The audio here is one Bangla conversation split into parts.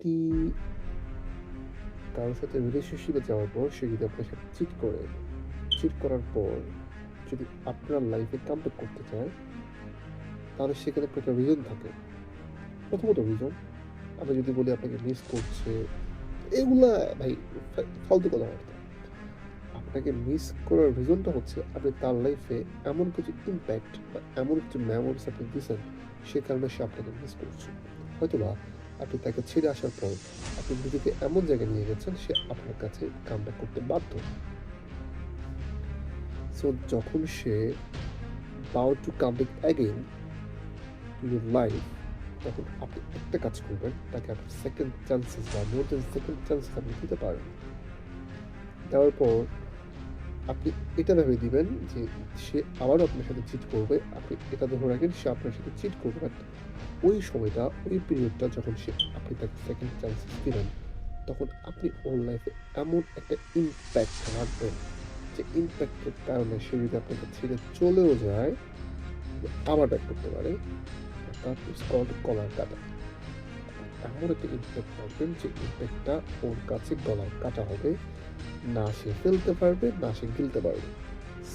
যদি কারোর সাথে রিলেশনশিপে যাওয়ার পর সে যদি আপনার সাথে চিট করার পর যদি আপনার লাইফে কামব্যাক করতে চায়, তাহলে সেখানে একটা রিজন থাকে। প্রথমত রিজন, আমরা যদি বলি আপনাকে মিস করছে, এগুলা ভাই ফালতু কথাবার্তা। আপনাকে মিস করার রিজনটা হচ্ছে আপনি তার লাইফে এমন কিছু ইমপ্যাক্ট বা এমন কিছু মেমোরিজ আপনি দিছেন, সে কারণে সে আপনাকে মিস করছে। হয়তোবা আপনি তাকে ছেড়ে আসার পর আপনি নিজেকে এমন জায়গায় নিয়ে গেছেন, সে আপনার কাছে কামব্যাক করতে বাধ্য। সো যখন সে about to come back again to your life, তখন আপনি একটা কাজ করবেন, তাকে আপনি সেকেন্ড চান্সেস বা মোর দ্যান সেকেন্ড চান্সেস আপনি দিতে পারেন। দেওয়ার পর আপনি এটা ভেবে দিবেন যে সে আবারও আপনার সাথে চিট করবে। আপনি এটা ধরে রাখেন সে আপনার সাথে চিট করবে, বাট ওই সময়টা, ওই পিরিয়ডটা যখন আপনি তাকে সেকেন্ড চান্সেস দিবেন, তখন আপনি ওর লাইফে এমন একটা ইমপ্যাক্ট রাখবেন, যে ইমপ্যাক্টের কারণে সে যদি আপনাকে ছেড়ে চলেও যায়, আবার ব্যাক করতে পারে। অর্থাৎ ইটস কল্ড গলার কাটা। এমন একটা ইমপ্যাক্ট রাখবেন যে ইমপ্যাক্টটা ওর কাছে গলার কাটা হবে। না সে ফেলতে পারবে, না সে গিলতে পারবে।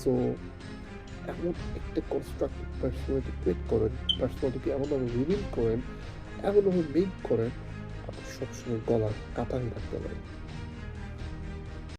সো এমন একটা কনস্ট্রাক্টিভ পার্সোনালিটি ক্রিয়েট করেন, পার্সোনালিটিকে এমনভাবে রিভিল করেন, এমনভাবে মেক করেন, আপনি সবসময় গলার কাটা হয়ে থাকতে পারেন।